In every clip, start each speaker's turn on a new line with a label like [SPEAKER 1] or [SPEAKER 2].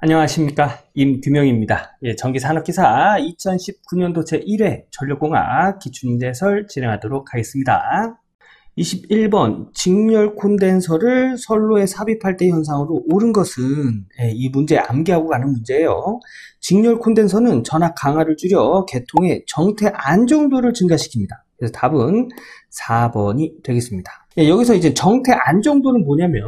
[SPEAKER 1] 안녕하십니까, 임규명입니다. 전기산업기사 2019년도 제1회 전력공학 기출문제설 진행하도록 하겠습니다. 21번 직렬 콘덴서를 선로에 삽입할 때 현상으로 옳은 것은, 이 문제 암기하고 가는 문제예요. 직렬 콘덴서는 전압 강하를 줄여 계통의 정태 안정도를 증가시킵니다. 그래서 답은 4번이 되겠습니다. 여기서 이제 정태 안정도는 뭐냐면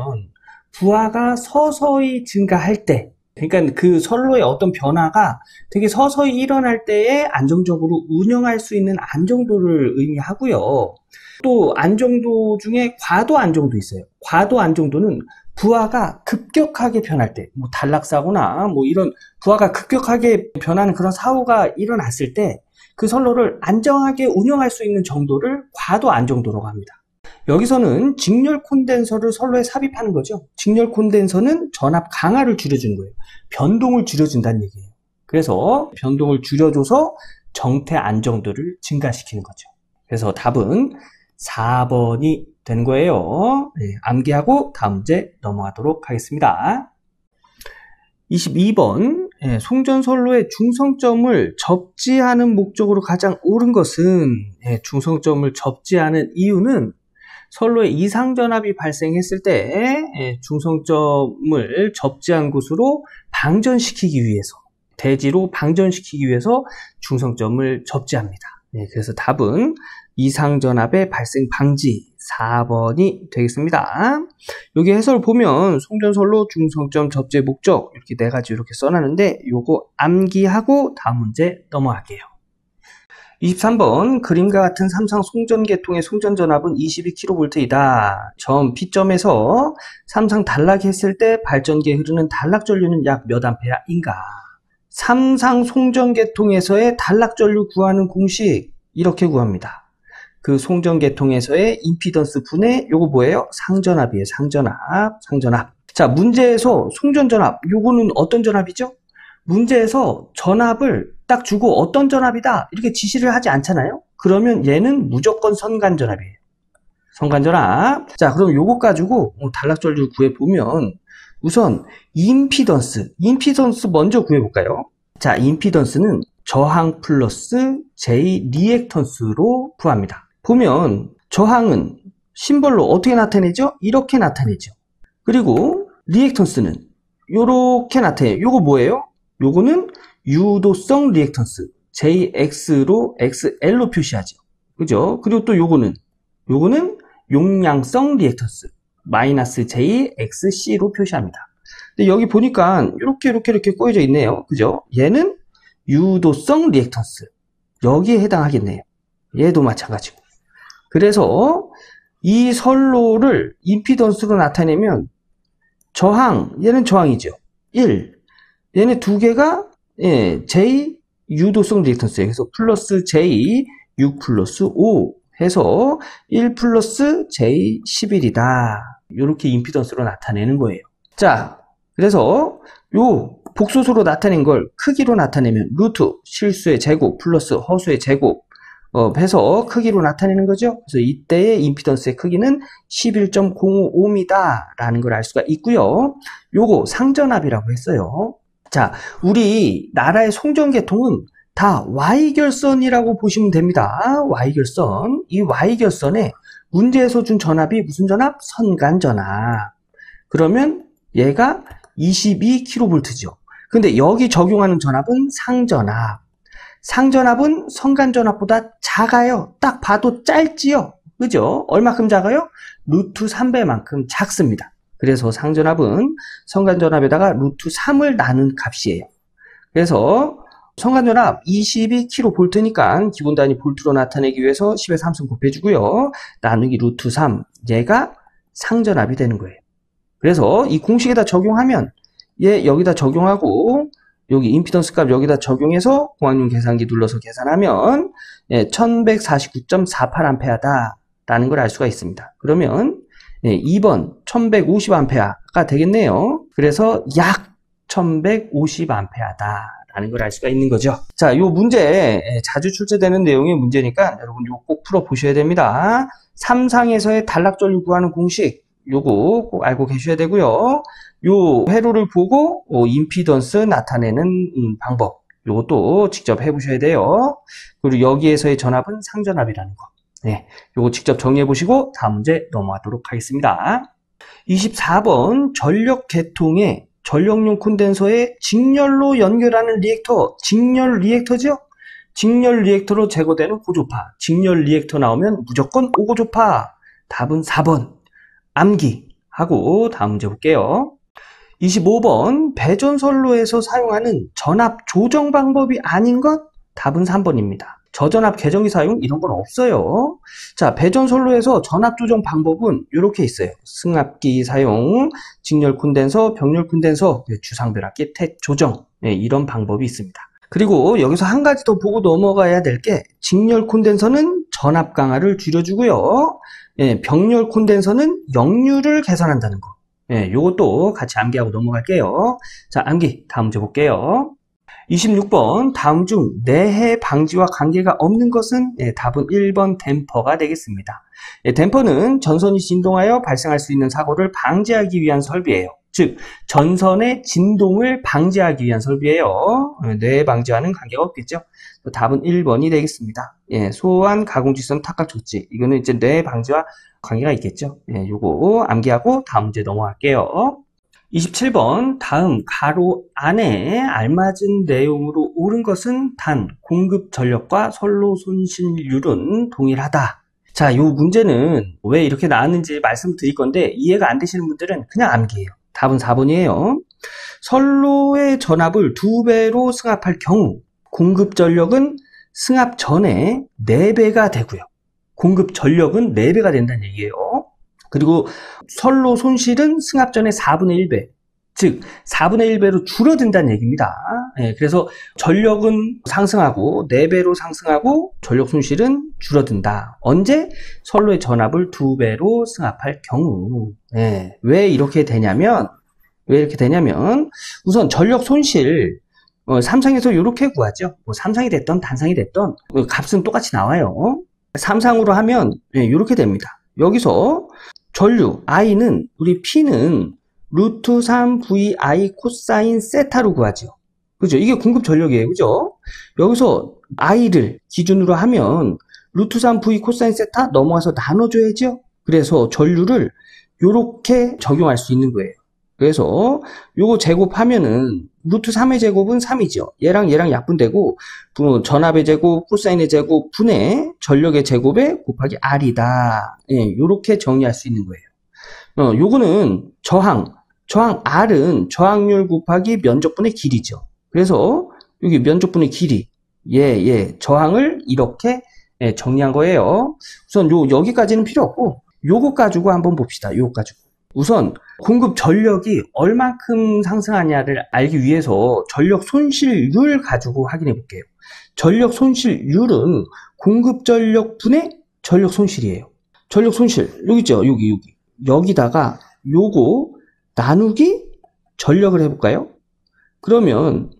[SPEAKER 1] 부하가 서서히 증가할 때, 그러니까 그 선로의 어떤 변화가 되게 서서히 일어날 때에 안정적으로 운영할 수 있는 안정도를 의미하고요. 또 안정도 중에 과도 안정도 있어요. 과도 안정도는 부하가 급격하게 변할 때, 단락사고나 이런 부하가 급격하게 변하는 그런 사고가 일어났을 때 그 선로를 안정하게 운영할 수 있는 정도를 과도 안정도라고 합니다. 여기서는 직렬 콘덴서를 선로에 삽입하는 거죠. 직렬 콘덴서는 전압 강하를 줄여주는 거예요. 변동을 줄여준다는 얘기예요. 그래서 변동을 줄여줘서 정태 안정도를 증가시키는 거죠. 그래서 답은 4번이 되는 거예요. 암기하고 다음 문제 넘어가도록 하겠습니다. 22번 송전선로의 중성점을 접지하는 목적으로 가장 옳은 것은, 중성점을 접지하는 이유는 선로에 이상전압이 발생했을 때 중성점을 접지한 곳으로 방전시키기 위해서, 대지로 방전시키기 위해서 중성점을 접지합니다. 그래서 답은 이상전압의 발생 방지 4번이 되겠습니다. 여기 해설을 보면 송전선로 중성점 접지의 목적 이렇게 네 가지 이렇게 써놨는데 요거 암기하고 다음 문제 넘어갈게요. 23번 그림과 같은 삼상 송전계통의 송전전압은 22kV이다. 점 P점에서 삼상 단락이 했을 때 발전기에 흐르는 단락전류는 약 몇 암페어인가? 삼상 송전계통에서의 단락전류 구하는 공식 이렇게 구합니다. 그 송전계통에서의 임피던스 분의 요거 뭐예요? 상전압이에요. 상전압. 자, 문제에서 송전전압 요거는 어떤 전압이죠? 문제에서 전압을 딱 주고 어떤 전압이다 이렇게 지시를 하지 않잖아요. 그러면 얘는 무조건 선간전압이에요. 선간전압. 자, 그럼 요거 가지고 단락전류 구해보면 우선 임피던스 먼저 구해볼까요? 자, 임피던스는 저항 플러스 J 리액턴스로 구합니다. 보면 저항은 심벌로 어떻게 나타내죠? 이렇게 나타내죠. 그리고 리액턴스는 이렇게 나타내요. 요거 뭐예요? 요거는 유도성 리액턴스 JX로 XL로 표시하죠. 그죠? 그리고 또 요거는 용량성 리액턴스 마이너스 JXC로 표시합니다. 근데 여기 보니까 이렇게 꼬여져 있네요. 그죠? 얘는 유도성 리액턴스 여기에 해당하겠네요. 얘도 마찬가지고. 그래서 이 선로를 임피던스로 나타내면 얘는 저항이죠. 1. 얘네 두 개가 J 유도성 리액턴스예요. 그래서 플러스 J 6 플러스 5 해서 1 플러스 J 11이다. 이렇게 임피던스로 나타내는 거예요. 자, 그래서 요 복소수로 나타낸 걸 크기로 나타내면 루트 실수의 제곱 플러스 허수의 제곱 해서 크기로 나타내는 거죠. 그래서 이때의 임피던스의 크기는 11.055m 라는 걸 알 수가 있고요. 요거 상전압이라고 했어요. 자, 우리 나라의 송전계통은 다 Y결선이라고 보시면 됩니다. Y결선. 이 Y결선에 문제에서 준 전압이 무슨 전압? 선간전압. 그러면 얘가 22kV죠. 근데 여기 적용하는 전압은 상전압. 상전압은 선간전압보다 작아요. 딱 봐도 짧지요. 그죠? 얼마큼 작아요? 루트 3배만큼 작습니다. 그래서 상전압은 선간전압에다가 루트 3을 나눈 값이에요. 그래서 선간전압 22kV니까 기본 단위 볼트로 나타내기 위해서 10의 3승 곱해주고요. 나누기 루트 3. 얘가 상전압이 되는 거예요. 그래서 이 공식에다 적용하면 얘 여기다 적용하고 여기 임피던스 값 여기다 적용해서 공학용 계산기 눌러서 계산하면 1149.48A 라는 걸 알 수가 있습니다. 그러면 2번 1150A가 되겠네요. 그래서 약 1150A다 라는 걸 알 수가 있는 거죠. 자, 요 문제 자주 출제되는 내용의 문제니까 여러분 요 꼭 풀어 보셔야 됩니다. 삼상에서의 단락전류 구하는 공식 요거 꼭 알고 계셔야 되고요. 요 회로를 보고 임피던스 나타내는 방법. 요것도 직접 해보셔야 돼요. 그리고 여기에서의 전압은 상전압이라는 거. 네, 요거 직접 정리해 보시고 다음 문제 넘어가도록 하겠습니다. 24번 전력 계통에 전력용 콘덴서에 직렬로 연결하는 리액터, 직렬 리액터죠? 직렬 리액터로 제거되는 고조파. 직렬 리액터 나오면 무조건 5고조파. 답은 4번. 암기 하고 다음 문제 볼게요. 25번 배전선로에서 사용하는 전압 조정 방법이 아닌 것? 답은 3번입니다. 저전압 계정기 사용 이런 건 없어요. 자, 배전선로에서 전압 조정 방법은 이렇게 있어요. 승합기 사용, 직렬 콘덴서, 병렬 콘덴서, 주상변압기 택 조정, 네, 이런 방법이 있습니다. 그리고 여기서 한 가지 더 보고 넘어가야 될 게 직렬 콘덴서는 전압 강하를 줄여주고요. 예, 병렬 콘덴서는 역류를 개선한다는 거. 예, 요것도 같이 암기하고 넘어갈게요. 자, 암기 다음 문제 볼게요. 26번 다음 중 내해 방지와 관계가 없는 것은 답은 1번 댐퍼가 되겠습니다. 댐퍼는 전선이 진동하여 발생할 수 있는 사고를 방지하기 위한 설비예요. 즉 전선의 진동을 방지하기 위한 설비예요. 내해 방지와는 관계가 없겠죠. 답은 1번이 되겠습니다. 소환 가공지선 탁각 조치, 이거는 이제 내해 방지와 관계가 있겠죠. 요거 암기하고 다음 문제 넘어갈게요. 27번 다음 가로 안에 알맞은 내용으로 옳은 것은 단 공급 전력과 선로 손실률은 동일하다. 자, 요 문제는 왜 이렇게 나왔는지 말씀드릴 건데 이해가 안 되시는 분들은 그냥 암기해요. 답은 4번이에요. 선로의 전압을 2배로 승합할 경우 공급 전력은 승합 전에 4배가 되고요. 공급 전력은 4배가 된다는 얘기예요. 그리고 선로 손실은 승합 전의 4분의 1배, 즉 4분의 1배로 줄어든다는 얘기입니다. 그래서 전력은 상승하고 4배로 상승하고 전력 손실은 줄어든다. 언제? 선로의 전압을 2배로 승합할 경우. 왜 이렇게 되냐면 우선 전력 손실 삼상에서 이렇게 구하죠. 뭐 삼상이 됐던 단상이 됐던 값은 똑같이 나와요. 삼상으로 하면 이렇게 됩니다. 여기서 전류 I는 우리 P는 루트 3 VI 코사인 세타로 구하죠. 그죠? 이게 공급 전력이에요. 그죠? 여기서 I를 기준으로 하면 루트 3 V 코사인 세타 넘어가서 나눠줘야죠. 그래서 전류를 이렇게 적용할 수 있는 거예요. 그래서 요거 제곱하면은 루트 3의 제곱은 3이죠. 얘랑 약분되고 전압의 제곱, 코사인의 제곱 분의 전력의 제곱에 곱하기 R이다. 요렇게 정리할 수 있는 거예요. 요거는 저항 R은 저항률 곱하기 면적분의 길이죠. 그래서 여기 면적분의 길이 저항을 이렇게 정리한 거예요. 우선 여기까지는 필요 없고 요거 가지고 한번 봅시다. 요거 가지고 우선 공급 전력이 얼만큼 상승하냐를 알기 위해서 전력 손실률 가지고 확인해 볼게요. 전력 손실률은 공급 전력 분의 전력 손실이에요. 전력 손실 여기 있죠. 여기다가 요거 나누기 전력을 해볼까요? 그러면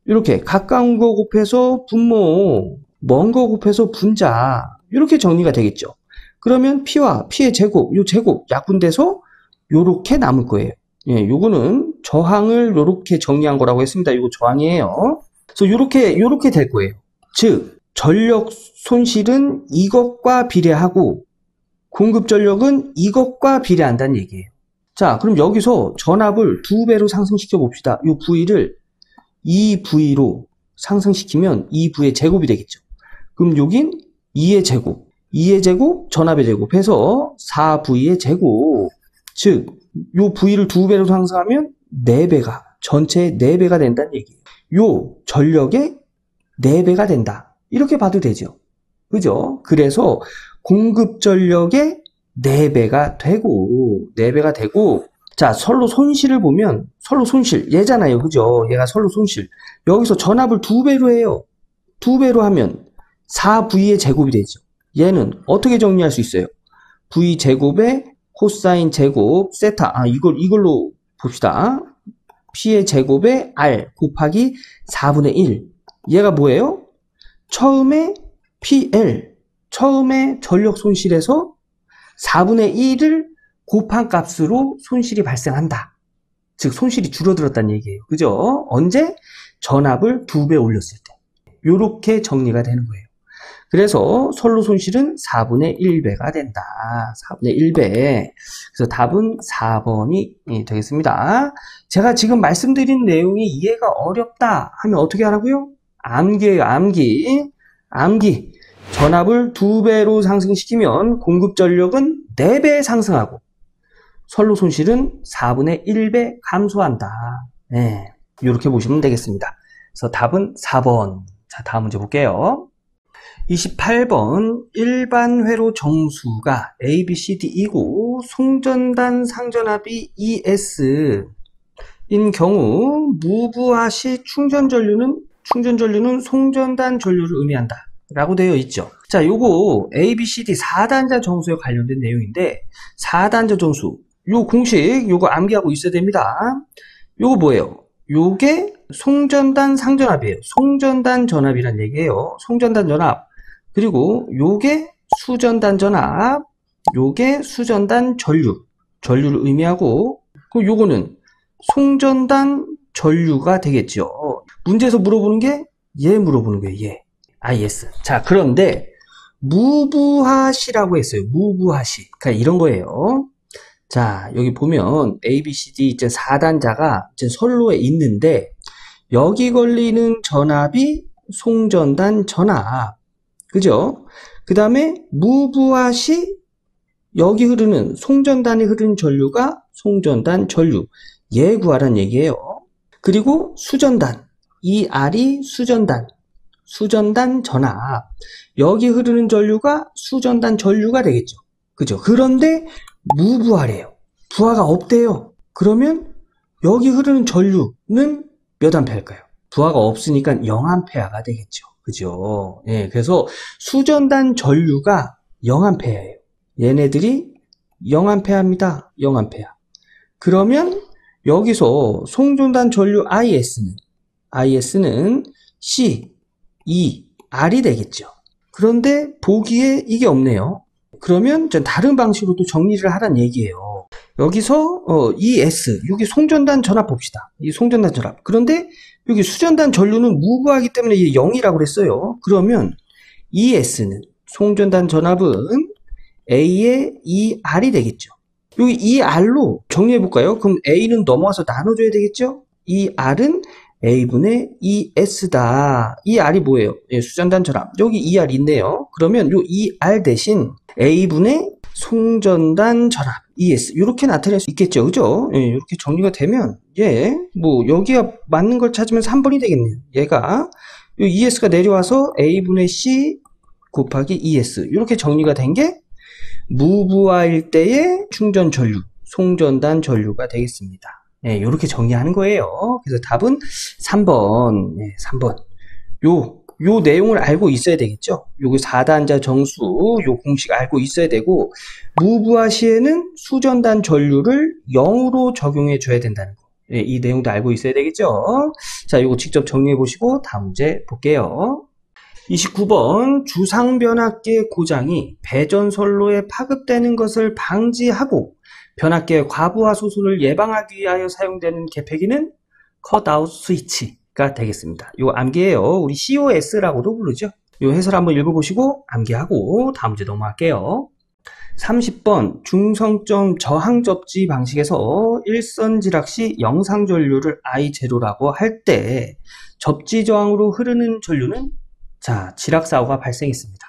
[SPEAKER 1] 이렇게 가까운 거 곱해서 분모, 먼 거 곱해서 분자, 이렇게 정리가 되겠죠. 그러면 P와 P의 제곱, 요 제곱 약분돼서 요렇게 남을 거예요. 요거는 저항을 요렇게 정리한 거라고 했습니다. 요거 저항이에요. 그래서 요렇게 될 거예요. 즉 전력 손실은 이것과 비례하고 공급 전력은 이것과 비례한다는 얘기예요. 자, 그럼 여기서 전압을 2배로 상승시켜 봅시다. 요 V를 2V로 상승시키면 2V의 제곱이 되겠죠. 그럼 여긴 2의 제곱, 전압의 제곱 해서 4V의 제곱. 즉, 요 V를 2배로 상승하면 4배가, 전체의 4배가 된다는 얘기예요. 요 전력의 4배가 된다. 이렇게 봐도 되죠. 그죠? 그래서 공급 전력의 4배가 되고, 자, 선로 손실을 보면, 선로 손실, 얘잖아요. 그죠? 얘가 선로 손실. 여기서 전압을 2배로 해요. 2배로 하면 4V의 제곱이 되죠. 얘는 어떻게 정리할 수 있어요? V 제곱에 코사인 제곱 세타, 이걸로 봅시다. P의 제곱에 R 곱하기 4분의 1. 얘가 뭐예요? 처음에 PL, 처음에 전력 손실에서 4분의 1을 곱한값으로 손실이 발생한다. 즉 손실이 줄어들었다는 얘기예요. 그죠? 언제? 전압을 2배 올렸을 때. 이렇게 정리가 되는 거예요. 그래서 선로 손실은 4분의 1배가 된다. 4분의 1배. 그래서 답은 4번이 되겠습니다. 제가 지금 말씀드린 내용이 이해가 어렵다 하면 어떻게 하라고요? 암기예요, 암기. 암기. 전압을 2배로 상승시키면 공급 전력은 4배 상승하고 선로 손실은 4분의 1배 감소한다. 네, 이렇게 보시면 되겠습니다. 그래서 답은 4번. 자, 다음 문제 볼게요. 28번 일반 회로 정수가 A, B, C, D이고 송전단 상전압이 ES 인 경우 무부하 시 충전 전류는 송전단 전류를 의미한다 라고 되어 있죠. 자, 요거 A, B, C, D 4단자 정수에 관련된 내용인데 4단자 정수 요 공식 요거 암기하고 있어야 됩니다. 요거 뭐예요? 요게 송전단 상전압이에요. 송전단 전압이란 얘기예요. 송전단 전압. 그리고 요게 수전단 전압, 요게 수전단 전류를 의미하고, 그리고 요거는 송전단 전류가 되겠죠. 문제에서 물어보는 게 얘 물어보는 거예요. 얘. yes. 자, 그런데 무부하시라고 했어요. 무부하시. 그러니까 이런 거예요. 자, 여기 보면 A, B, C, D 이제 4단자가 이제 선로에 있는데 여기 걸리는 전압이 송전단 전압. 그죠? 그 다음에 무부하시 여기 흐르는 송전단이 흐르는 전류가 송전단 전류. 얘 구하란 얘기예요. 그리고 수전단. 이 R이 수전단 전압. 여기 흐르는 전류가 수전단 전류가 되겠죠. 그죠? 그런데 무부하래요. 부하가 없대요. 그러면 여기 흐르는 전류는 몇 암페어일까요? 부하가 없으니까 0암페어가 되겠죠. 그죠? 예, 그래서 수전단 전류가 0암페어예요. 얘네들이 0암페어입니다. 0암페어. 그러면 여기서 송전단 전류 IS는 C, E, R이 되겠죠. 그런데 보기에 이게 없네요. 그러면 다른 방식으로 또 정리를 하란 얘기예요. 여기서 ES, 여기 송전단 전압 봅시다. 이 송전단 전압. 그런데 여기 수전단 전류는 무부하기 때문에 이게 0이라고 그랬어요. 그러면 ES는 송전단 전압은 A의 ER이 되겠죠. 여기 ER로 정리해 볼까요? 그럼 A는 넘어와서 나눠줘야 되겠죠? ER은 A분의 ES다. ER이 뭐예요? 예, 수전단 전압. 여기 ER 있네요. 그러면 요 ER 대신 A분의 송전단 전압 ES 이렇게 나타낼 수 있겠죠. 그죠? 예, 이렇게 정리가 되면 뭐 여기가 맞는 걸 찾으면 3번이 되겠네요. 얘가 요 ES가 내려와서 A분의 C 곱하기 ES 이렇게 정리가 된 게 무부하일 때의 충전 전류, 송전단 전류가 되겠습니다. 예, 이렇게 정리하는 거예요. 그래서 답은 3번. 예, 3번. 요 내용을 알고 있어야 되겠죠. 요거 4단자 정수, 요 공식 알고 있어야 되고, 무부하 시에는 수전단 전류를 0으로 적용해 줘야 된다는 거. 예, 이 내용도 알고 있어야 되겠죠. 자, 요거 직접 정리해 보시고 다음 문제 볼게요. 29번 주상변압기의 고장이 배전선로에 파급되는 것을 방지하고 변압기의 과부하 소수를 예방하기 위하여 사용되는 개폐기는 컷아웃 스위치가 되겠습니다. 요 암기예요. 우리 COS라고도 부르죠. 요 해설 한번 읽어보시고 암기하고 다음 문제 넘어갈게요. 30번 중성점 저항 접지 방식에서 일선 지락 시 영상 전류를 I0라고 할 때 접지 저항으로 흐르는 전류는 자, 지락사고가 발생했습니다.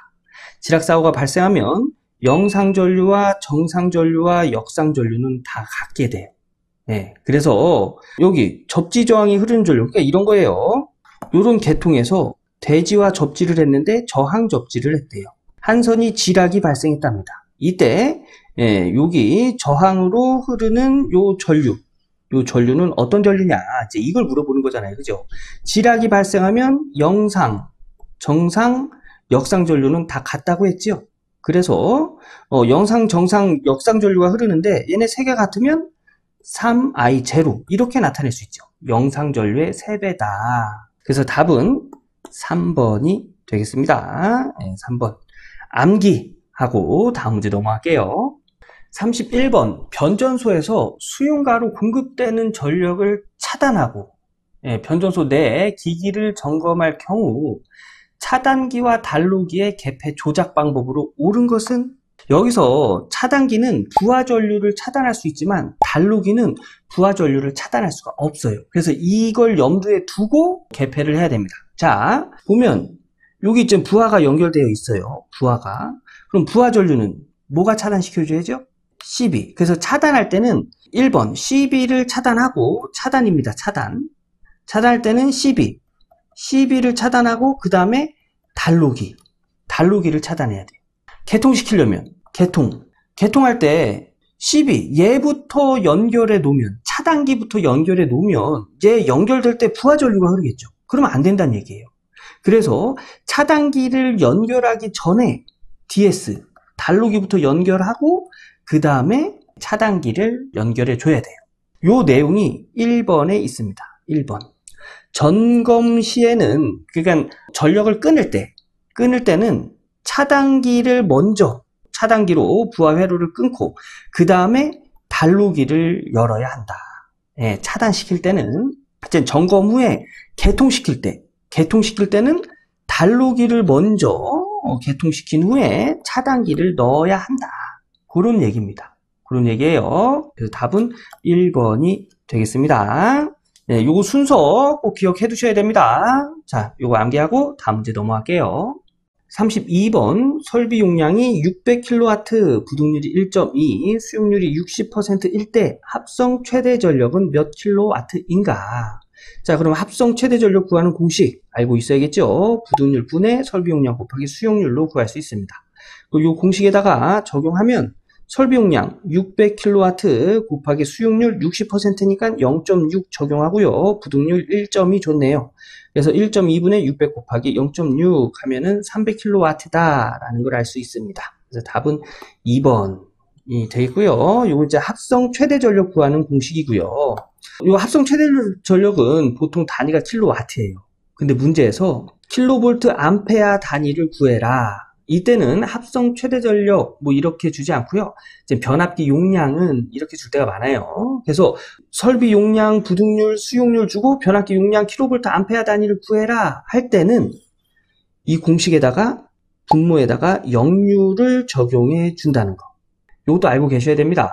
[SPEAKER 1] 지락사고가 발생하면 영상전류와 정상전류와 역상전류는 다 같게 돼요. 예, 그래서 여기 접지저항이 흐르는 전류, 그러니까 이런 거예요. 이런 계통에서 대지와 접지를 했는데 저항 접지를 했대요. 한 선이 지락이 발생했답니다. 이때 여기 저항으로 흐르는 요 전류는 어떤 전류냐? 이제 이걸 물어보는 거잖아요. 그죠? 지락이 발생하면 영상, 정상, 역상 전류는 다 같다고 했죠. 그래서 영상, 정상, 역상 전류가 흐르는데 얘네 세 개 같으면 3I0 이렇게 나타낼 수 있죠. 영상 전류의 3배다. 그래서 답은 3번이 되겠습니다. 네, 3번. 암기하고 다음 문제 넘어갈게요. 31번 변전소에서 수용가로 공급되는 전력을 차단하고 변전소 내 기기를 점검할 경우 차단기와 단로기의 개폐 조작 방법으로 옳은 것은? 여기서 차단기는 부하 전류를 차단할 수 있지만 단로기는 부하 전류를 차단할 수가 없어요. 그래서 이걸 염두에 두고 개폐를 해야 됩니다. 자, 보면 여기 지금 부하가 연결되어 있어요. 부하가. 그럼 부하 전류는 뭐가 차단시켜줘야죠? CB. 그래서 차단할 때는 1번 CB를 차단하고, 차단입니다. 차단. 차단할 때는 CB. CB를 차단하고 그 다음에 단로기를 차단해야 돼요. 개통시키려면 개통할 때 CB 얘부터 연결해 놓으면, 차단기부터 연결해 놓으면 얘 연결될 때 부하 전류가 흐르겠죠. 그러면 안 된다는 얘기예요. 그래서 차단기를 연결하기 전에 DS 단로기부터 연결하고 그 다음에 차단기를 연결해 줘야 돼요. 요 내용이 1번에 있습니다. 1번. 점검 시에는, 그러니까 전력을 끊을 때는 차단기를 먼저, 차단기로 부하 회로를 끊고 그 다음에 단로기를 열어야 한다. 차단시킬 때는, 점검 후에 개통시킬 때는 단로기를 먼저 개통시킨 후에 차단기를 넣어야 한다. 그런 얘기입니다. 그런 얘기예요. 그래서 답은 1번이 되겠습니다. 요거 순서 꼭 기억해 두셔야 됩니다. 자, 요거 암기하고 다음 문제 넘어갈게요. 32번 설비 용량이 600kW, 부동률이 1.2, 수용률이 60%일 때 합성 최대 전력은 몇 kW인가? 자, 그럼 합성 최대 전력 구하는 공식 알고 있어야겠죠? 부동률 분의 설비 용량 곱하기 수용률로 구할 수 있습니다. 이 공식에다가 적용하면 설비 용량 600kW 곱하기 수용률 60%니까 0.6 적용하고요. 부동률 1.2 좋네요. 그래서 1.2분의 600 곱하기 0.6 하면은 300kW다 라는 걸 알 수 있습니다. 그래서 답은 2번이 되겠고요. 요거 이제 합성 최대 전력 구하는 공식이고요. 요 합성 최대 전력은 보통 단위가 킬로와트예요. 근데 문제에서 킬로볼트 암페아 단위를 구해라. 이때는 합성 최대 전력 뭐 이렇게 주지 않고요. 이제 변압기 용량은 이렇게 줄 때가 많아요. 그래서 설비 용량, 부동률, 수용률 주고 변압기 용량 킬로볼트 암페아 단위를 구해라 할 때는 이 공식에다가 분모에다가 역류를 적용해 준다는 거. 이것도 알고 계셔야 됩니다.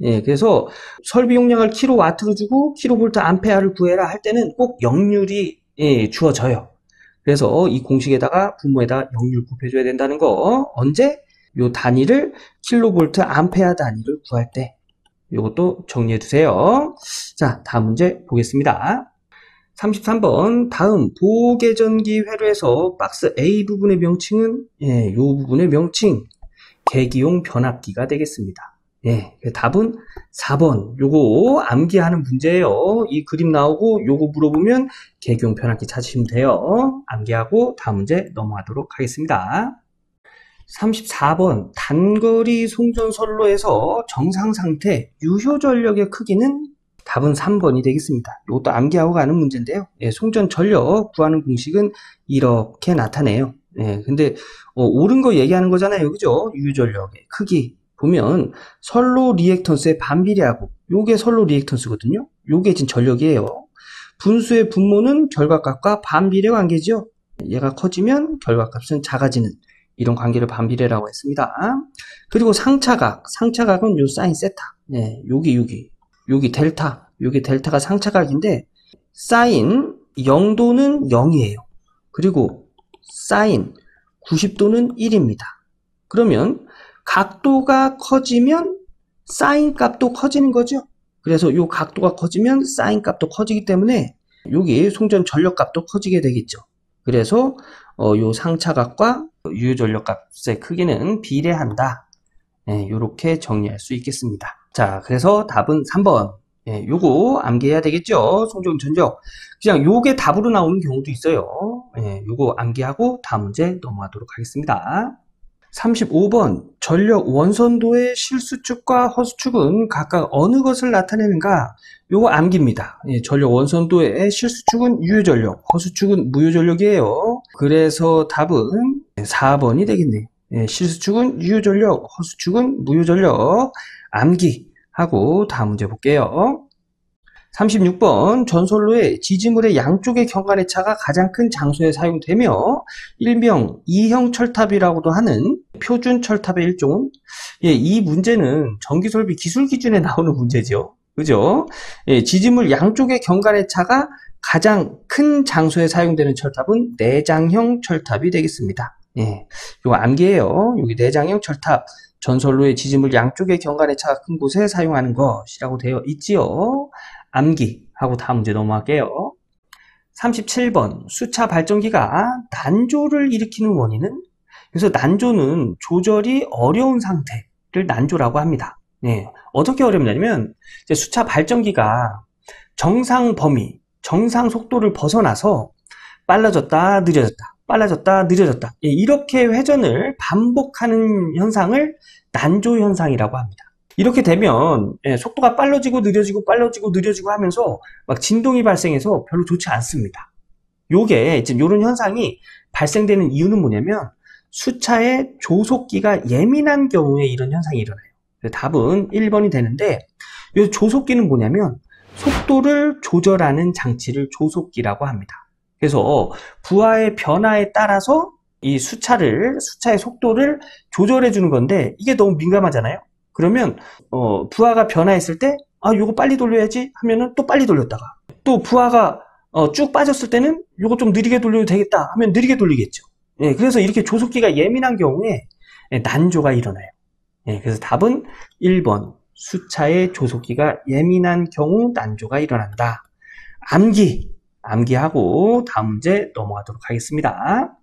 [SPEAKER 1] 그래서 설비 용량을 킬로와트로 주고 킬로볼트 암페아를 구해라 할 때는 꼭 역률이 주어져요. 그래서 이 공식에다가 분모에다가 역률 곱해줘야 된다는 거. 언제? 요 단위를 킬로볼트 암페아 단위를 구할 때. 요것도 정리해 두세요. 자, 다음 문제 보겠습니다. 33번 다음 보계전기 회로에서 박스 A 부분의 명칭은 요 부분의 명칭 계기용 변압기가 되겠습니다. 답은 4번. 요거 암기하는 문제예요. 이 그림 나오고 요거 물어보면 계기용 변압기 찾으시면 돼요. 암기하고 다음 문제 넘어가도록 하겠습니다. 34번 단거리 송전선로에서 정상 상태 유효 전력의 크기는? 답은 3번이 되겠습니다. 이것도 암기하고 가는 문제인데요. 송전 전력 구하는 공식은 이렇게 나타내요. 근데 옳은 거 얘기하는 거잖아요. 그죠? 유효 전력의 크기 보면 선로 리액턴스의 반비례하고, 요게 선로 리액턴스거든요. 요게 지금 전력이에요. 분수의 분모는 결과값과 반비례 관계죠. 얘가 커지면 결과값은 작아지는 이런 관계를 반비례라고 했습니다. 그리고 상차각은 요 사인 세타. 여기 델타. 요게 델타가 상차각인데 사인 0도는 0이에요. 그리고 사인 90도는 1입니다. 그러면 각도가 커지면 사인 값도 커지는 거죠. 그래서 요 각도가 커지면 사인 값도 커지기 때문에 여기 송전 전력 값도 커지게 되겠죠. 그래서 요 상차각과 유효 전력 값의 크기는 비례한다. 요렇게 정리할 수 있겠습니다. 자, 그래서 답은 3번. 요거 암기해야 되겠죠. 송전 전력. 그냥 요게 답으로 나오는 경우도 있어요. 요거 암기하고 다음 문제 넘어가도록 하겠습니다. 35번 전력 원선도의 실수축과 허수축은 각각 어느 것을 나타내는가? 요거 암기입니다. 전력 원선도의 실수축은 유효전력, 허수축은 무효전력이에요. 그래서 답은 4번이 되겠네요. 예, 실수축은 유효전력, 허수축은 무효전력, 암기하고 다음 문제 볼게요. 36번 전선로의 지지물의 양쪽의 경관의 차가 가장 큰 장소에 사용되며 일명 2형 철탑이라고도 하는 표준 철탑의 일종은, 예, 이 문제는 전기설비 기술 기준에 나오는 문제죠. 그죠? 예, 지지물 양쪽의 경관의 차가 가장 큰 장소에 사용되는 철탑은 내장형 철탑이 되겠습니다. 예, 이거 암기예요. 여기 내장형 철탑, 전선로의 지지물 양쪽의 경관의 차가 큰 곳에 사용하는 것이라고 되어 있지요. 암기하고 다음 문제 넘어갈게요. 37번 수차 발전기가 난조를 일으키는 원인은, 그래서 난조는 조절이 어려운 상태를 난조라고 합니다. 네, 어떻게 어렵냐면 이제 수차 발전기가 정상 범위, 정상 속도를 벗어나서 빨라졌다 느려졌다 빨라졌다 느려졌다, 예, 이렇게 회전을 반복하는 현상을 난조 현상이라고 합니다. 이렇게 되면, 예, 속도가 빨라지고 느려지고 빨라지고 느려지고 하면서 막 진동이 발생해서 별로 좋지 않습니다. 요게 이제 요런 현상이 발생되는 이유는 뭐냐면 수차의 조속기가 예민한 경우에 이런 현상이 일어나요. 답은 1번이 되는데, 이 조속기는 뭐냐면 속도를 조절하는 장치를 조속기라고 합니다. 그래서 부하의 변화에 따라서 이 수차의 속도를 조절해 주는 건데, 이게 너무 민감하잖아요. 그러면 부하가 변화했을 때 요거 빨리 돌려야지 하면은 또 빨리 돌렸다가, 또 부하가 쭉 빠졌을 때는 요거 좀 느리게 돌려도 되겠다 하면 느리게 돌리겠죠. 예, 그래서 이렇게 조속기가 예민한 경우에, 예, 난조가 일어나요. 예, 그래서 답은 1번 수차의 조속기가 예민한 경우 난조가 일어난다. 암기하고 다음 문제 넘어가도록 하겠습니다.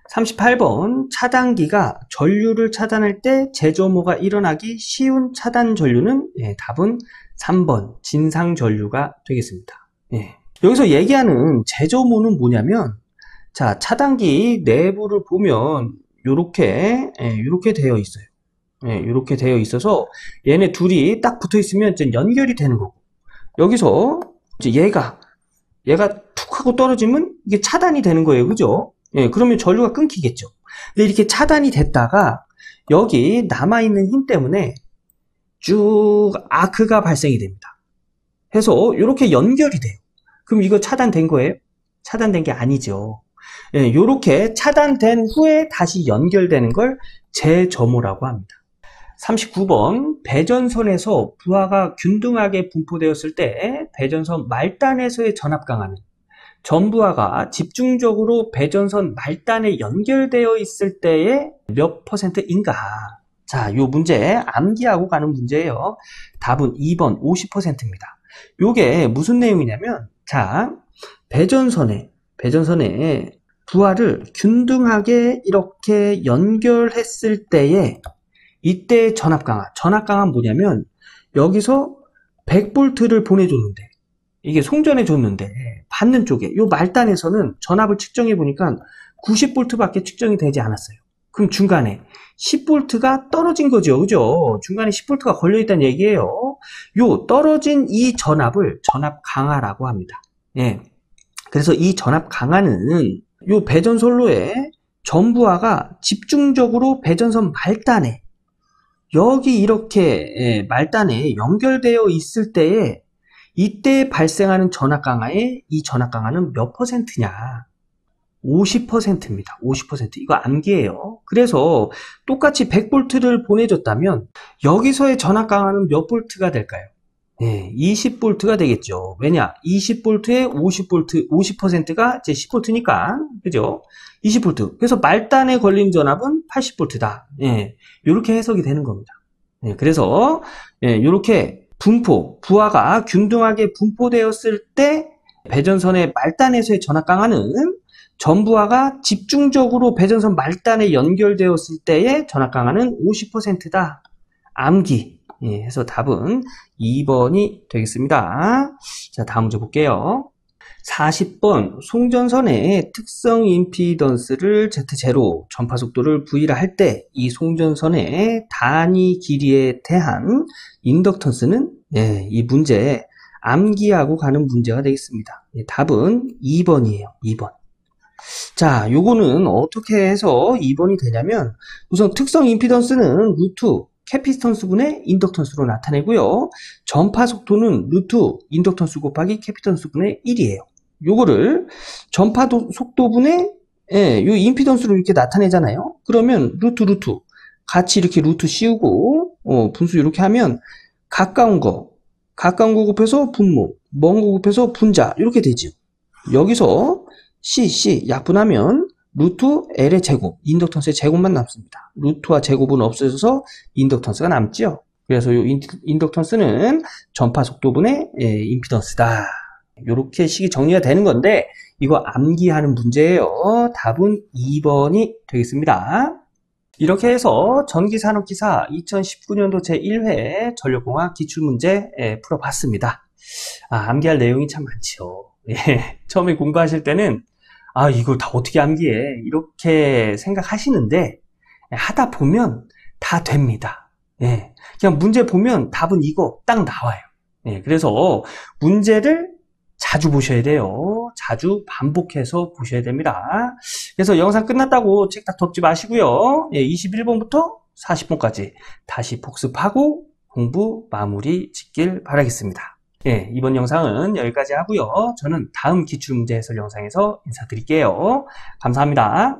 [SPEAKER 1] 38번 차단기가 전류를 차단할 때 재점호가 일어나기 쉬운 차단 전류는, 예, 답은 3번 진상 전류가 되겠습니다. 예, 여기서 얘기하는 재점호는 뭐냐면, 자, 차단기 내부를 보면 요렇게, 예, 요렇게 되어 있어요. 예, 요렇게 되어 있어서 얘네 둘이 딱 붙어 있으면 이제 연결이 되는 거고, 여기서 이제 얘가 툭 하고 떨어지면 이게 차단이 되는 거예요. 그죠? 예, 그러면 전류가 끊기겠죠. 근데 이렇게 차단이 됐다가 여기 남아있는 힘 때문에 쭉 아크가 발생이 됩니다. 해서 이렇게 연결이 돼요. 그럼 이거 차단된 거예요? 차단된 게 아니죠. 예, 이렇게 차단된 후에 다시 연결되는 걸 재점호라고 합니다. 39번 배전선에서 부하가 균등하게 분포되었을 때 배전선 말단에서의 전압 강화는 전부하가 집중적으로 배전선 말단에 연결되어 있을 때의 몇 %인가? 자, 요 문제 암기하고 가는 문제예요. 답은 2번 50%입니다. 요게 무슨 내용이냐면, 자, 배전선에 부하를 균등하게 이렇게 연결했을 때에 이때 전압 강화는 뭐냐면, 여기서 100V를 보내줬는데, 이게 송전해 줬는데 받는 쪽에 요 말단에서는 전압을 측정해 보니까 90V 밖에 측정이 되지 않았어요. 그럼 중간에 10V가 떨어진 거죠. 그죠? 중간에 10V가 걸려 있다는 얘기예요. 요 떨어진 이 전압을 전압 강화라고 합니다. 예. 그래서 이 전압 강화는 요 배전선로에 전부하가 집중적으로 배전선 말단에, 여기 이렇게, 예, 말단에 연결되어 있을 때에 이때 발생하는 전압 강화에, 이 전압 강화는 몇 %냐? 50%입니다. 50%. 이거 암기예요. 그래서 똑같이 100V를 보내줬다면 여기서의 전압 강화는 몇 V가 될까요? 네, 20V가 되겠죠. 왜냐? 20V에 50%가 이제 10V니까, 그죠? 20V. 그래서 말단에 걸린 전압은 80V다. 예, 이렇게 해석이 되는 겁니다. 예, 그래서 이렇게 부하가 균등하게 분포되었을 때 배전선의 말단에서의 전압 강화는 전부하가 집중적으로 배전선 말단에 연결되었을 때의 전압 강화는 50%다. 암기. 예, 해서 답은 2번이 되겠습니다. 자, 다음 문제 볼게요. 40번 송전선의 특성 임피던스를 Z0, 전파속도를 V라 할 때 이 송전선의 단위 길이에 대한 인덕턴스는, 예, 이 문제 암기하고 가는 문제가 되겠습니다. 예, 답은 2번이에요. 2번. 자, 요거는 어떻게 해서 2번이 되냐면, 우선 특성 임피던스는 루트 캐피턴스분의 인덕턴스로 나타내고요. 전파 속도는 루트 인덕턴스 곱하기 캐피턴스분의 1이에요. 요거를 전파 속도분의 요 임피던스로 이렇게 나타내잖아요. 그러면 루트 같이 이렇게 루트 씌우고 분수 이렇게 하면 가까운 거 곱해서 분모, 먼 거 곱해서 분자 이렇게 되죠. 여기서 C 약분하면 루트 L의 제곱, 인덕턴스의 제곱만 남습니다. 루트와 제곱은 없어져서 인덕턴스가 남죠. 그래서 이 인덕턴스는 전파 속도분의 임피던스다. 이렇게 식이 정리가 되는 건데 이거 암기하는 문제예요. 답은 2번이 되겠습니다. 이렇게 해서 전기산업기사 2019년도 제1회 전력공학 기출문제 풀어봤습니다. 암기할 내용이 참 많죠. 처음에 공부하실 때는 이거 다 어떻게 암기해 이렇게 생각하시는데 하다 보면 다 됩니다. 그냥 문제 보면 답은 이거 딱 나와요. 그래서 문제를 자주 보셔야 돼요. 자주 반복해서 보셔야 됩니다. 그래서 영상 끝났다고 책 다 덮지 마시고요. 21번부터 40번까지 다시 복습하고 공부 마무리 짓길 바라겠습니다. 이번 영상은 여기까지 하고요. 저는 다음 기출문제 해설 영상에서 인사드릴게요. 감사합니다.